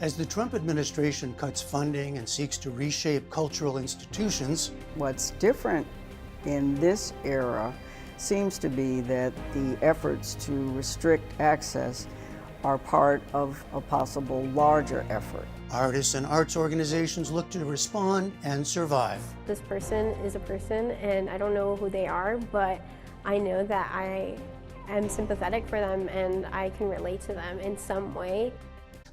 As the Trump administration cuts funding and seeks to reshape cultural institutions, what's different in this era seems to be that the efforts to restrict access are part of a possible larger effort. artists and arts organizations look to respond and survive. This person is a person, and I don't know who they are, but I know that I am sympathetic for them and I can relate to them in some way.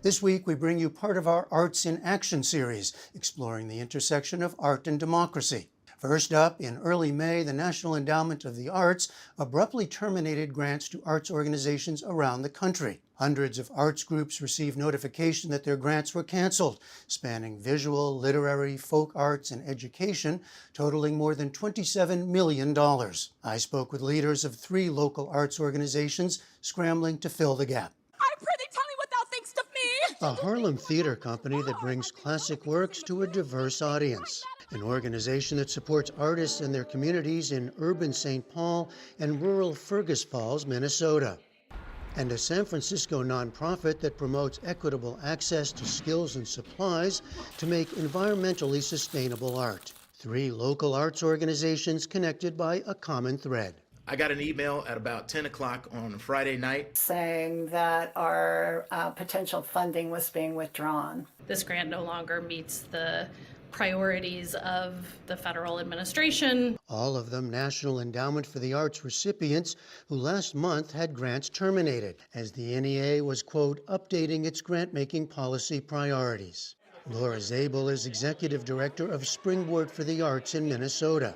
This week, we bring you part of our Arts in Action series, exploring the intersection of art and democracy. First up, in early May, the National Endowment of the Arts abruptly terminated grants to arts organizations around the country. Hundreds of arts groups received notification that their grants were canceled, spanning visual, literary, folk arts, and education, totaling more than $27 million. I spoke with leaders of 3 local arts organizations scrambling to fill the gap. A Harlem theater company that brings classic works to a diverse audience. An organization that supports artists and their communities in urban St. Paul and rural Fergus Falls, Minnesota. And a San Francisco nonprofit that promotes equitable access to skills and supplies to make environmentally sustainable art. 3 local arts organizations connected by a common thread. I got an email at about 10 o'clock on Friday night saying that our potential funding was being withdrawn. This grant no longer meets the priorities of the federal administration. All of them National Endowment for the Arts recipients who last month had grants terminated as the NEA was, quote, updating its grant-making policy priorities. Laura Zabel is Executive Director of Springboard for the Arts in Minnesota.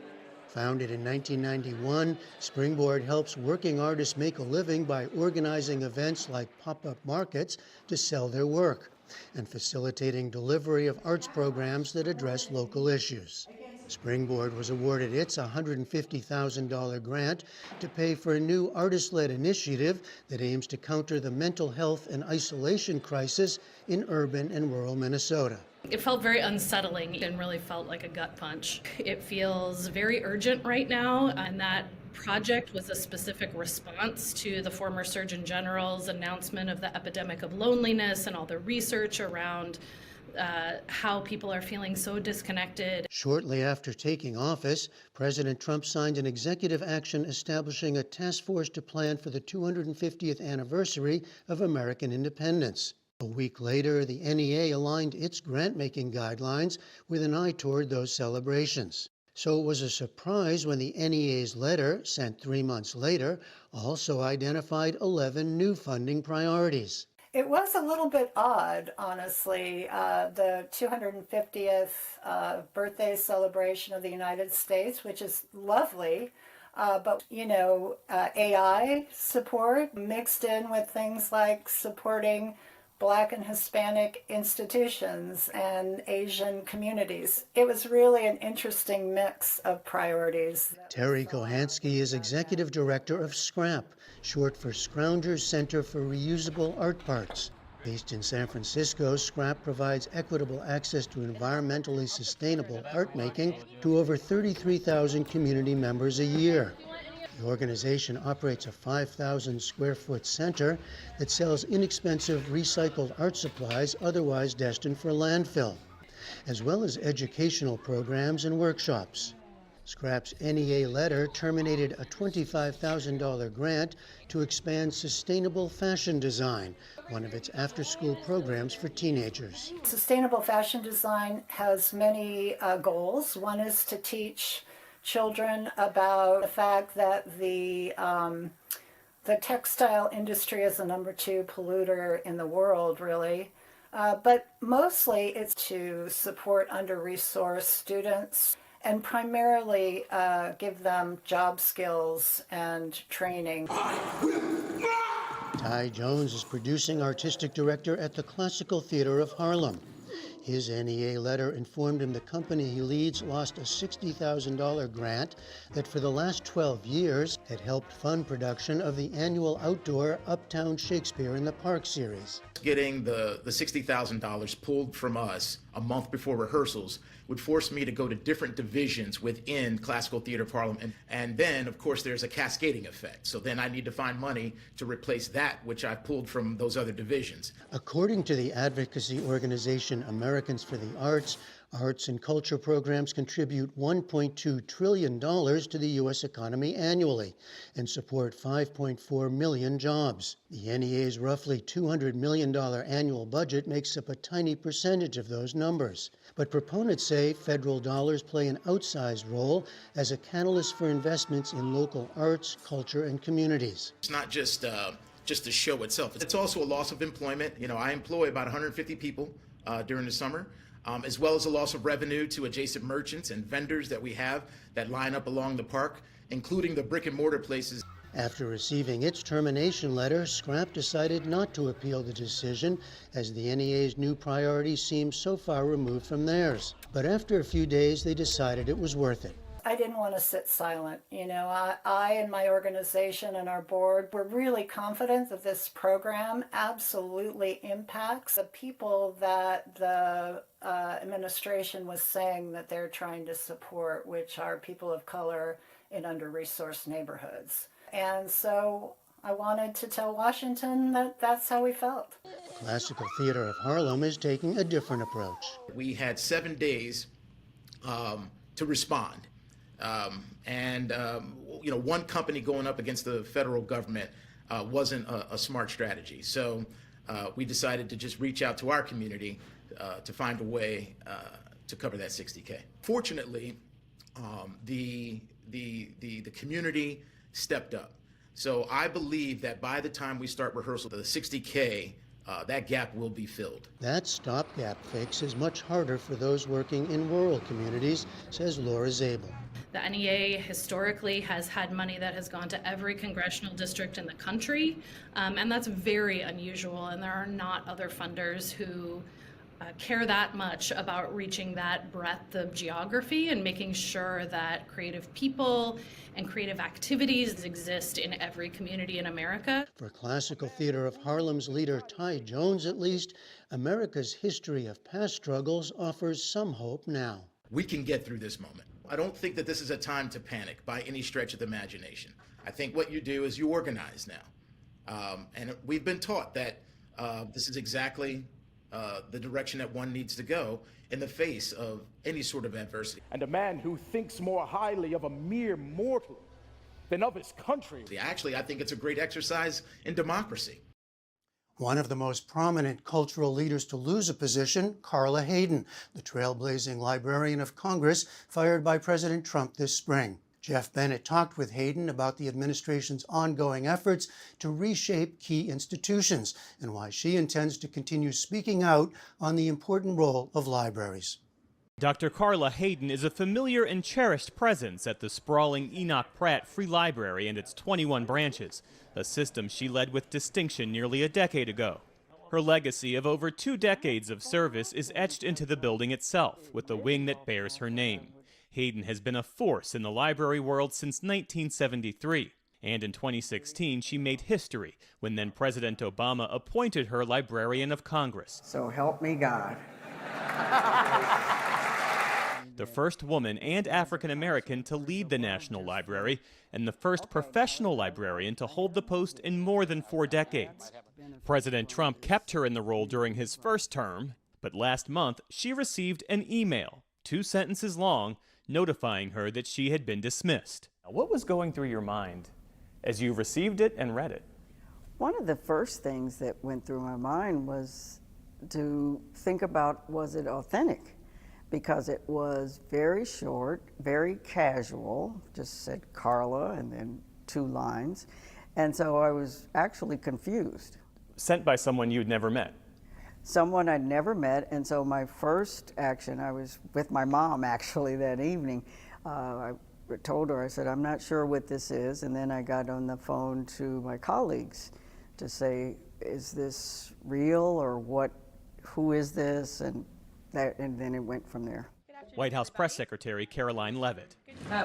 Founded in 1991, Springboard helps working artists make a living by organizing events like pop-up markets to sell their work and facilitating delivery of arts programs that address local issues. Springboard was awarded its $150,000 grant to pay for a new artist-led initiative that aims to counter the mental health and isolation crisis in urban and rural Minnesota. It felt very unsettling and really felt like a gut punch. It feels very urgent right now, and that project was a specific response to the former Surgeon General's announcement of the epidemic of loneliness and all the research around how people are feeling so disconnected. Shortly after taking office, President Trump signed an executive action establishing a task force to plan for the 250th anniversary of American independence. A week later, the NEA aligned its grant-making guidelines with an eye toward those celebrations. So it was a surprise when the NEA's letter, sent 3 months later, also identified 11 new funding priorities. It was a little bit odd, honestly. The 250th birthday celebration of the United States, which is lovely, but, AI support mixed in with things like supporting Black and Hispanic institutions and Asian communities. It was really an interesting mix of priorities. Terry Kohansky is Executive Director of SCRAP, short for Scrounger's Center for Reusable Art Parts. Based in San Francisco, SCRAP provides equitable access to environmentally sustainable art making to over 33,000 community members a year. The organization operates a 5,000 square foot center that sells inexpensive recycled art supplies otherwise destined for landfill, as well as educational programs and workshops. SCRAP's NEA letter terminated a $25,000 grant to expand sustainable fashion design, one of its after-school programs for teenagers. Sustainable fashion design has many goals. One is to teach children about the fact that the textile industry is the number 2 polluter in the world, really. But mostly it's to support under-resourced students and primarily give them job skills and training. Ty Jones is producing artistic director at the Classical Theater of Harlem. His NEA letter informed him the company he leads lost a $60,000 grant that for the last 12 years had helped fund production of the annual outdoor Uptown Shakespeare in the Park series. Getting the $60,000 pulled from us a month before rehearsals would force me to go to different divisions within Classical Theater of Harlem. And then, of course, there's a cascading effect. So then I need to find money to replace that which I pulled from those other divisions. According to the advocacy organization Americans for the Arts, arts and culture programs contribute $1.2 trillion to the U.S. economy annually and support 5.4 million jobs. The NEA's roughly $200 million annual budget makes up a tiny percentage of those numbers. But proponents say federal dollars play an outsized role as a catalyst for investments in local arts, culture, and communities. It's not just the show itself. It's also a loss of employment. You know, I employ about 150 people during the summer. As well as a loss of revenue to adjacent merchants and vendors that we have that line up along the park, including the brick and mortar places. After receiving its termination letter, Scrap decided not to appeal the decision as the NEA's new priorities seemed so far removed from theirs. But after a few days, they decided it was worth it. I didn't want to sit silent. You know, I and my organization and our board were really confident that this program absolutely impacts the people that the administration was saying that they're trying to support, which are people of color in under-resourced neighborhoods. And so I wanted to tell Washington that that's how we felt. Classical Theater of Harlem is taking a different approach. We had 7 days to respond. You know, one company going up against the federal government wasn't a smart strategy. So we decided to just reach out to our community to find a way to cover that $60K. Fortunately, the community stepped up. So I believe that by the time we start rehearsal, the $60K, that gap will be filled. That stopgap fix is much harder for those working in rural communities, says Laura Zabel. The NEA historically has had money that has gone to every congressional district in the country, and that's very unusual, and there are not other funders who care that much about reaching that breadth of geography and making sure that creative people and creative activities exist in every community in America. For Classical Theater of Harlem's leader Ty Jones, at least, America's history of past struggles offers some hope now. We can get through this moment. I don't think that this is a time to panic by any stretch of the imagination. I think what you do is you organize now. And we've been taught that this is exactly the direction that one needs to go in the face of any sort of adversity. And a man who thinks more highly of a mere mortal than of his country. Actually, I think it's a great exercise in democracy. One of the most prominent cultural leaders to lose a position, Carla Hayden, the trailblazing librarian of Congress fired by President Trump this spring. Jeff Bennett talked with Hayden about the administration's ongoing efforts to reshape key institutions and why she intends to continue speaking out on the important role of libraries. Dr. Carla Hayden is a familiar and cherished presence at the sprawling Enoch Pratt Free Library and its 21 branches, a system she led with distinction nearly a decade ago. Her legacy of over 2 decades of service is etched into the building itself, with the wing that bears her name. Hayden has been a force in the library world since 1973, and in 2016 she made history when then President Obama appointed her Librarian of Congress. So help me God. The first woman and African American to lead the National Library, and the first professional librarian to hold the post in more than 4 decades. President Trump kept her in the role during his first term, but last month she received an email, 2 sentences long, notifying her that she had been dismissed. What was going through your mind as you received it and read it? One of the first things that went through my mind was to think about, was it authentic? Because it was very short, very casual, just said Carla and then 2 lines. And so I was actually confused. Sent by someone you'd never met? Someone I'd never met, and so my first action, I was with my mom actually that evening. I told her, I said, I'm not sure what this is, and then I got on the phone to my colleagues to say, is this real or what, who is this? And and then it went from there. White House Press Secretary Caroline Leavitt.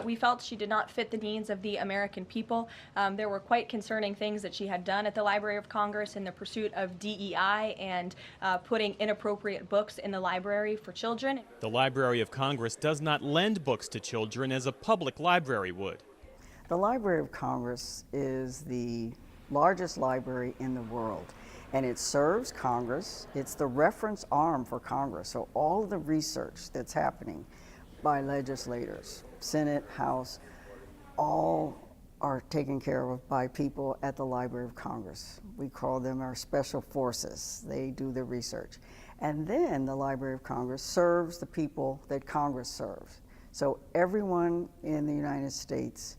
We felt she did not fit the needs of the American people. There were quite concerning things that she had done at the Library of Congress in the pursuit of DEI and putting inappropriate books in the library for children. The Library of Congress does not lend books to children as a public library would. The Library of Congress is the largest library in the world, and it serves Congress. It's the reference arm for Congress, so all of the research that's happening by legislators, Senate, House, all are taken care of by people at the Library of Congress. We call them our special forces. They do the research. And then the Library of Congress serves the people that Congress serves. So everyone in the United States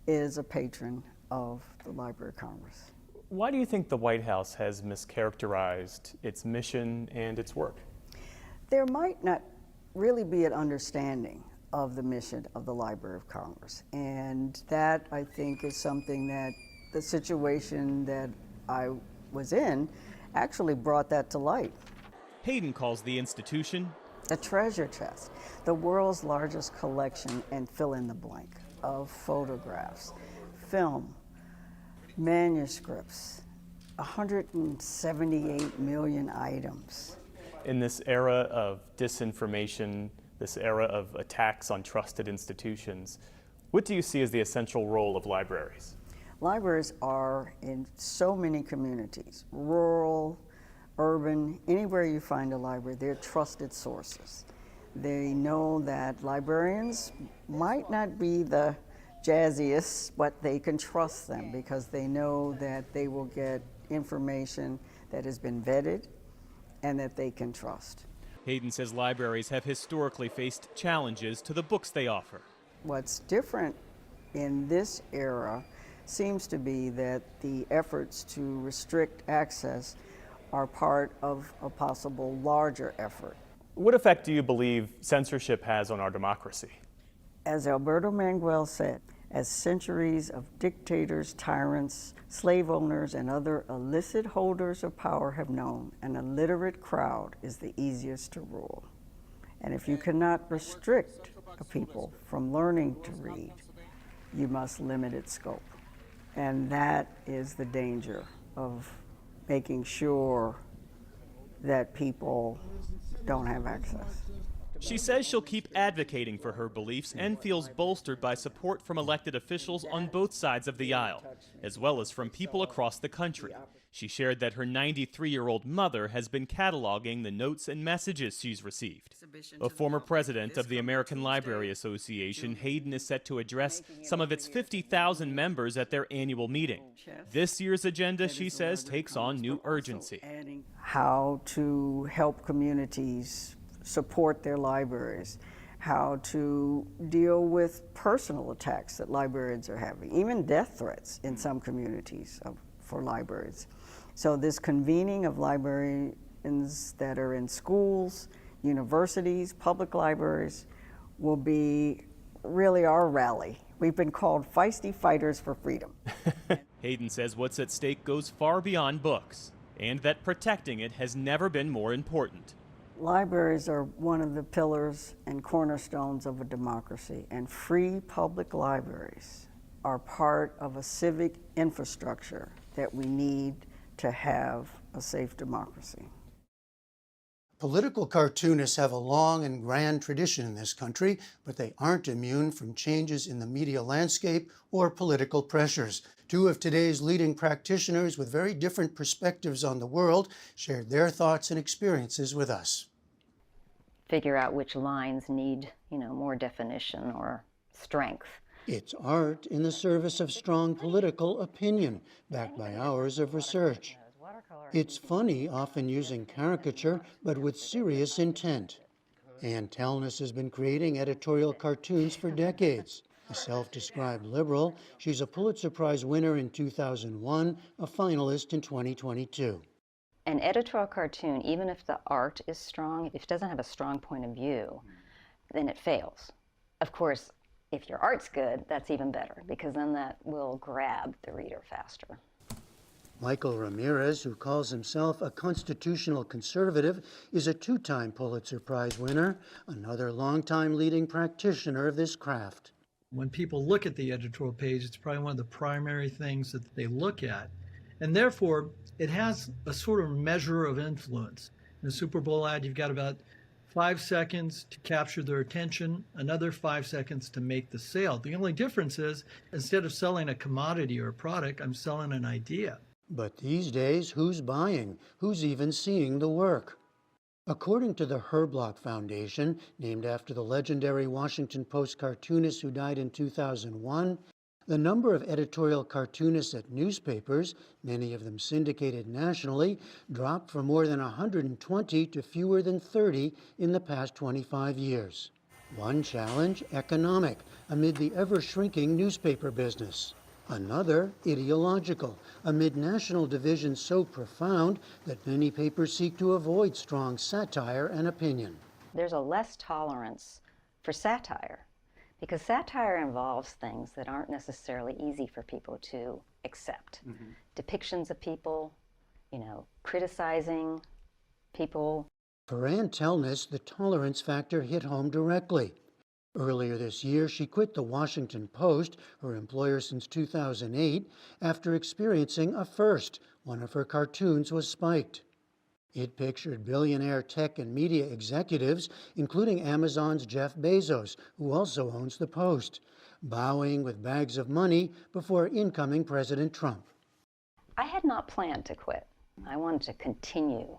is a patron of the Library of Congress. Why do you think the White House has mischaracterized its mission and its work? There might not really be an understanding of the mission of the Library of Congress. And that, I think, is something that the situation that I was in actually brought that to light. Hayden calls the institution a treasure chest, the world's largest collection, and fill in the blank, of photographs, film, manuscripts, 178 million items. in this era of disinformation, this era of attacks on trusted institutions. What do you see as the essential role of libraries? Libraries are in so many communities, rural, urban, anywhere you find a library, they're trusted sources. They know that librarians might not be the jazziest, but they can trust them because they know that they will get information that has been vetted and that they can trust. Hayden says libraries have historically faced challenges to the books they offer. What's different in this era seems to be that the efforts to restrict access are part of a possible larger effort. What effect do you believe censorship has on our democracy? As Alberto Manguel said, as centuries of dictators, tyrants, slave owners, and other illicit holders of power have known, an illiterate crowd is the easiest to rule. And if you cannot restrict a people from learning to read, you must limit its scope. And that is the danger of making sure that people don't have access. She says she'll keep advocating for her beliefs and feels bolstered by support from elected officials on both sides of the aisle, as well as from people across the country. She shared that her 93-year-old mother has been cataloging the notes and messages she's received. A former president of the American Library Association, Hayden is set to address some of its 50,000 members at their annual meeting. This year's agenda, she says, takes on new urgency. How to help communities support their libraries, how to deal with personal attacks that librarians are having, even death threats in some communities for libraries. So this convening of librarians that are in schools, universities, public libraries will be really our rally. We've been called feisty fighters for freedom. Hayden says what's at stake goes far beyond books, and that protecting it has never been more important. Libraries are one of the pillars and cornerstones of a democracy, and free public libraries are part of a civic infrastructure that we need to have a safe democracy. Political cartoonists have a long and grand tradition in this country, but they aren't immune from changes in the media landscape or political pressures. Two of today's leading practitioners with very different perspectives on the world shared their thoughts and experiences with us. Figure out which lines need, more definition or strength. It's art in the service of strong political opinion, backed by hours of research. It's funny, often using caricature, but with serious intent. Ann Talnis has been creating editorial cartoons for decades. A self-described liberal, she's a Pulitzer Prize winner in 2001, a finalist in 2022. An editorial cartoon, even if the art is strong, if it doesn't have a strong point of view, then it fails. Of course, if your art's good, that's even better, because then that will grab the reader faster. Michael Ramirez, who calls himself a constitutional conservative, is a two-time Pulitzer Prize winner, another longtime leading practitioner of this craft. When people look at the editorial page, it's probably one of the primary things that they look at. And therefore, it has a sort of measure of influence. In a Super Bowl ad, you've got about 5 seconds to capture their attention, another 5 seconds to make the sale. The only difference is, instead of selling a commodity or a product, I'm selling an idea. But these days, who's buying? Who's even seeing the work? According to the Herblock Foundation, named after the legendary Washington Post cartoonist who died in 2001, the number of editorial cartoonists at newspapers, many of them syndicated nationally, dropped from more than 120 to fewer than 30 in the past 25 years. One challenge, economic, amid the ever-shrinking newspaper business. Another, ideological, amid national divisions so profound that many papers seek to avoid strong satire and opinion. There's a less tolerance for satire, because satire involves things that aren't necessarily easy for people to accept. Depictions of people, criticizing people. For Ann Telnis, the tolerance factor hit home directly. Earlier this year, she quit the Washington Post, her employer since 2008, after experiencing a first. One of her cartoons was spiked. It pictured billionaire tech and media executives, including Amazon's Jeff Bezos, who also owns the Post, bowing with bags of money before incoming President Trump. I had not planned to quit. I wanted to continue,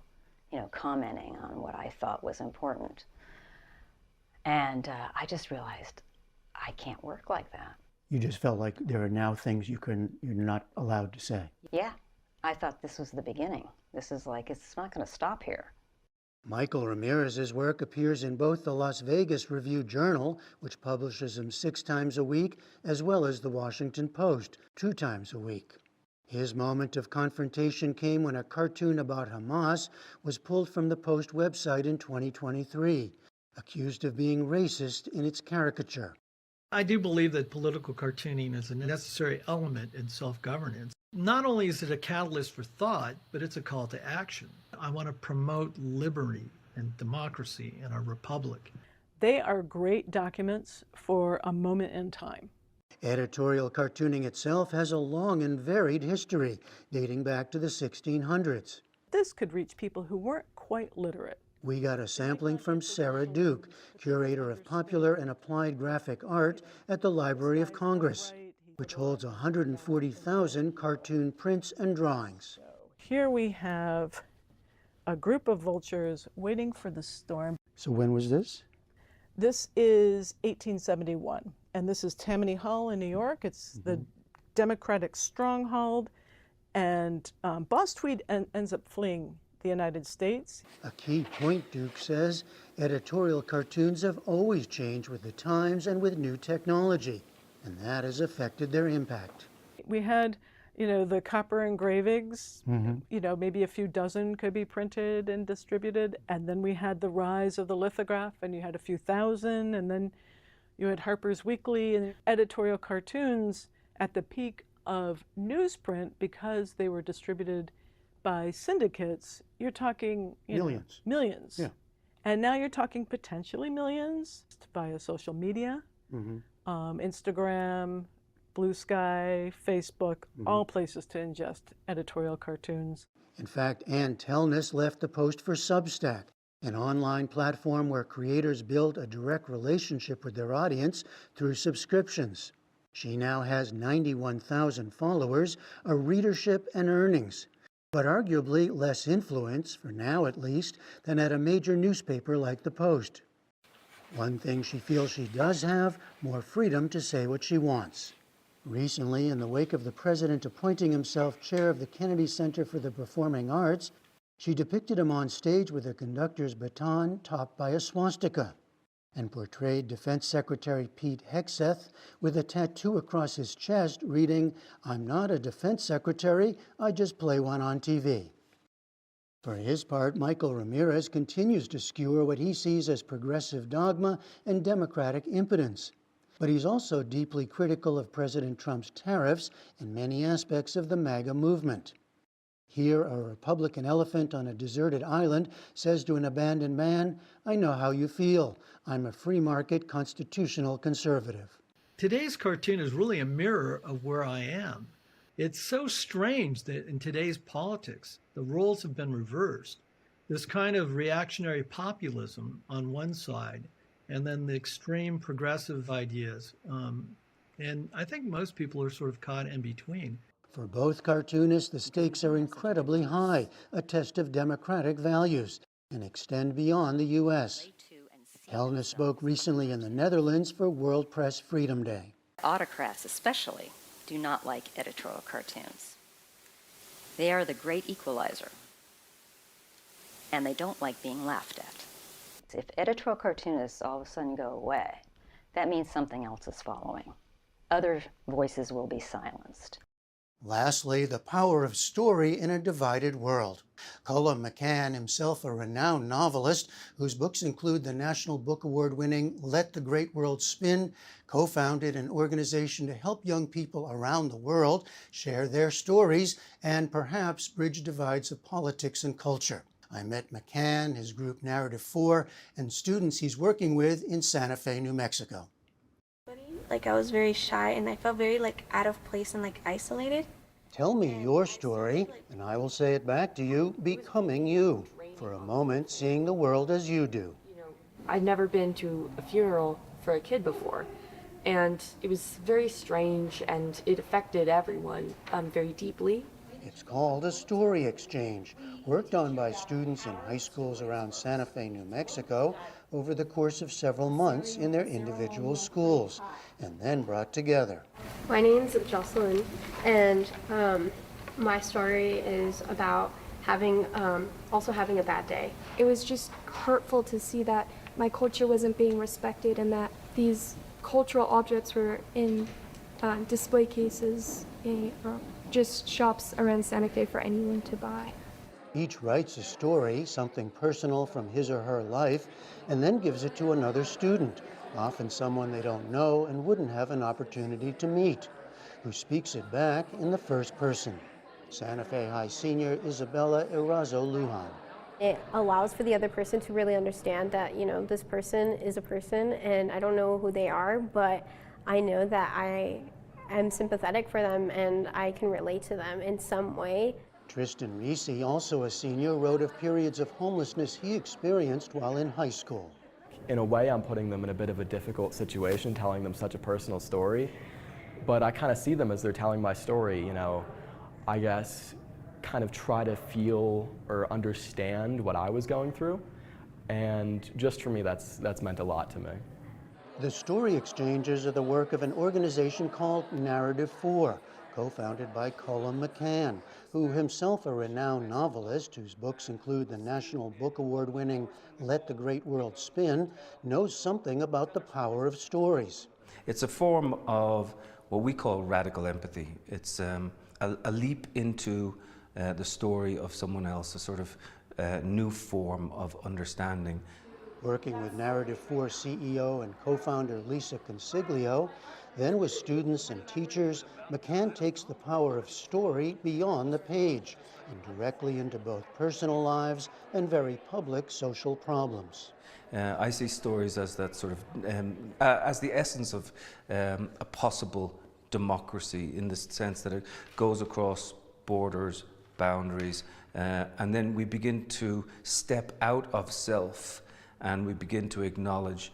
commenting on what I thought was important. And I just realized I can't work like that. You just felt like there are now things you're not allowed to say. Yeah, I thought this was the beginning. This is like, it's not going to stop here. Michael Ramirez's work appears in both the Las Vegas Review-Journal, which publishes him 6 times a week, as well as the Washington Post, 2 times a week. His moment of confrontation came when a cartoon about Hamas was pulled from the Post website in 2023, accused of being racist in its caricature. I do believe that political cartooning is a necessary element in self-governance. Not only is it a catalyst for thought, but it's a call to action. I want to promote liberty and democracy in our republic. They are great documents for a moment in time. Editorial cartooning itself has a long and varied history, dating back to the 1600s. This could reach people who weren't quite literate. We got a sampling from Sarah Duke, curator of popular and applied graphic art at the Library of Congress, which holds 140,000 cartoon prints and drawings. Here we have a group of vultures waiting for the storm. So when was this? This is 1871, and this is Tammany Hall in New York. It's the Democratic stronghold, and Boss Tweed ends up fleeing the United States. A key point, Duke says, editorial cartoons have always changed with the times and with new technology, and that has affected their impact. We had, the copper engravings, maybe a few dozen could be printed and distributed, and then we had the rise of the lithograph, and you had a few thousand, and then you had Harper's Weekly and editorial cartoons at the peak of newsprint because they were distributed by syndicates. You're talking millions. Millions. Yeah. And now you're talking potentially millions via social media, Instagram, Blue Sky, Facebook, all places to ingest editorial cartoons. In fact, Ann Telnis left the Post for Substack, an online platform where creators build a direct relationship with their audience through subscriptions. She now has 91,000 followers, a readership and earnings, but arguably less influence, for now at least, than at a major newspaper like the Post. One thing she feels she does have, more freedom to say what she wants. Recently, in the wake of the president appointing himself chair of the Kennedy Center for the Performing Arts, she depicted him on stage with a conductor's baton topped by a swastika, and portrayed Defense Secretary Pete Hegseth with a tattoo across his chest reading, "I'm not a defense secretary, I just play one on TV." For his part, Michael Ramirez continues to skewer what he sees as progressive dogma and democratic impotence. But he's also deeply critical of President Trump's tariffs and many aspects of the MAGA movement. Here, a Republican elephant on a deserted island says to an abandoned man, "I know how you feel. I'm a free market constitutional conservative." Today's cartoon is really a mirror of where I am. It's so strange that in today's politics, the roles have been reversed. This kind of reactionary populism on one side, and then the extreme progressive ideas. And I think most people are sort of caught in between. For both cartoonists, the stakes are incredibly high, a test of democratic values, and extend beyond the U.S. Helena spoke recently in the Netherlands for World Press Freedom Day. Autocrats especially do not like editorial cartoons. They are the great equalizer, and they don't like being laughed at. If editorial cartoonists all of a sudden go away, that means something else is following. Other voices will be silenced. Lastly, the power of story in a divided world. Colum McCann, himself a renowned novelist whose books include the National Book Award-winning Let the Great World Spin, co-founded an organization to help young people around the world share their stories and perhaps bridge divides of politics and culture. I met McCann, his group Narrative 4, and students he's working with in Santa Fe, New Mexico. I was very shy and I felt very out of place and isolated. Tell me your story, and I will say it back to you, becoming you. For a moment, seeing the world as you do. I'd never been to a funeral for a kid before, and it was very strange, and it affected everyone very deeply. It's called a story exchange, worked on by students in high schools around Santa Fe, New Mexico, over the course of several months in their individual schools, and then brought together. My name's Jocelyn, and my story is about also having a bad day. It was just hurtful to see that my culture wasn't being respected and that these cultural objects were in display cases, just shops around Santa Fe for anyone to buy. Each writes a story, something personal from his or her life, and then gives it to another student, often someone they don't know and wouldn't have an opportunity to meet, who speaks it back in the first person. Santa Fe High senior Isabella Erazo Lujan. It allows for the other person to really understand that, this person is a person and I don't know who they are, but I know that I am sympathetic for them and I can relate to them in some way. Tristan Risi, also a senior, wrote of periods of homelessness he experienced while in high school. In a way, I'm putting them in a bit of a difficult situation, telling them such a personal story, but I kind of see them as they're telling my story, I guess kind of try to feel or understand what I was going through, and just for me, that's meant a lot to me. The story exchanges are the work of an organization called Narrative 4, co-founded by Colum McCann, who himself a renowned novelist whose books include the National Book Award-winning Let the Great World Spin, knows something about the power of stories. It's a form of what we call radical empathy. It's a leap into the story of someone else, a sort of new form of understanding. Working with Narrative 4 CEO and co-founder Lisa Consiglio, then with students and teachers, McCann takes the power of story beyond the page and directly into both personal lives and very public social problems. I see stories as that sort of, as the essence of a possible democracy, in the sense that it goes across borders, boundaries, and then we begin to step out of self and we begin to acknowledge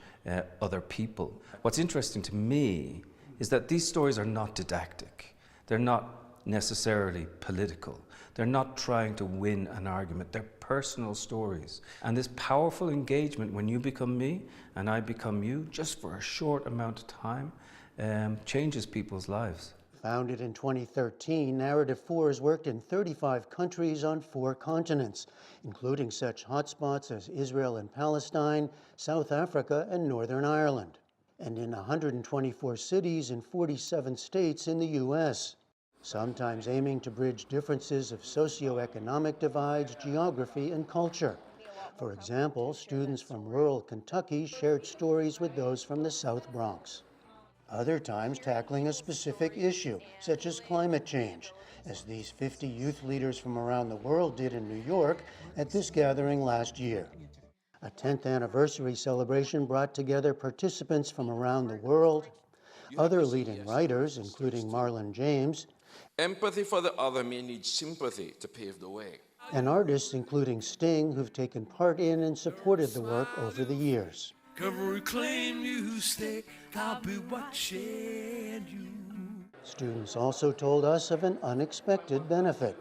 other people. What's interesting to me is that these stories are not didactic. They're not necessarily political. They're not trying to win an argument. They're personal stories. And this powerful engagement, when you become me and I become you, just for a short amount of time, changes people's lives. Founded in 2013, Narrative 4 has worked in 35 countries on 4 continents, including such hotspots as Israel and Palestine, South Africa, and Northern Ireland, and in 124 cities in 47 states in the U.S., sometimes aiming to bridge differences of socioeconomic divides, geography, and culture. For example, students from rural Kentucky shared stories with those from the South Bronx. other times tackling a specific issue, such as climate change, as these 50 youth leaders from around the world did in New York at this gathering last year. A 10th anniversary celebration brought together participants from around the world, other leading writers, including Marlon James, empathy for the other may need sympathy to pave the way, and artists including Sting, who've taken part in and supported the work over the years. Reclaim you stay, I'll be watching you. Students also told us of an unexpected benefit.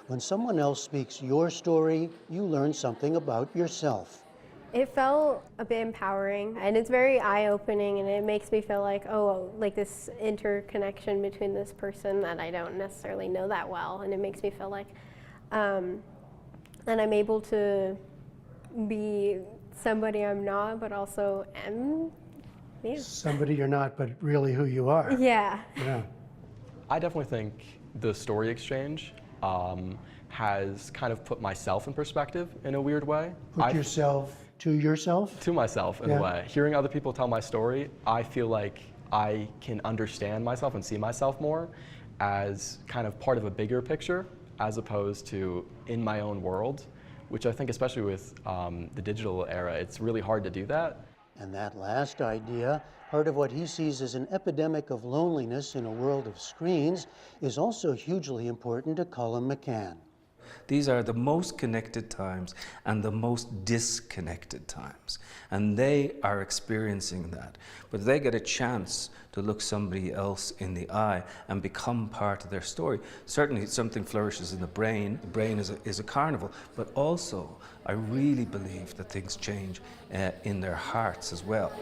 When someone else speaks your story, you learn something about yourself. It felt a bit empowering, and it's very eye-opening, and it makes me feel like, oh, like this interconnection between this person that I don't necessarily know that well, and it makes me feel like that I'm able to be somebody I'm not, but also am. Yeah. Somebody you're not, but really who you are. Yeah. Yeah. I definitely think the story exchange has kind of put myself in perspective in a weird way. Put yourself to yourself? To myself, in a way. Hearing other people tell my story, I feel like I can understand myself and see myself more as kind of part of a bigger picture, as opposed to in my own world, which I think, especially with the digital era, it's really hard to do that. And that last idea, part of what he sees as an epidemic of loneliness in a world of screens, is also hugely important to Colin McCann. These are the most connected times and the most disconnected times. And they are experiencing that. But they get a chance to look somebody else in the eye and become part of their story. Certainly something flourishes in the brain. The brain is a carnival. But also, I really believe that things change in their hearts as well.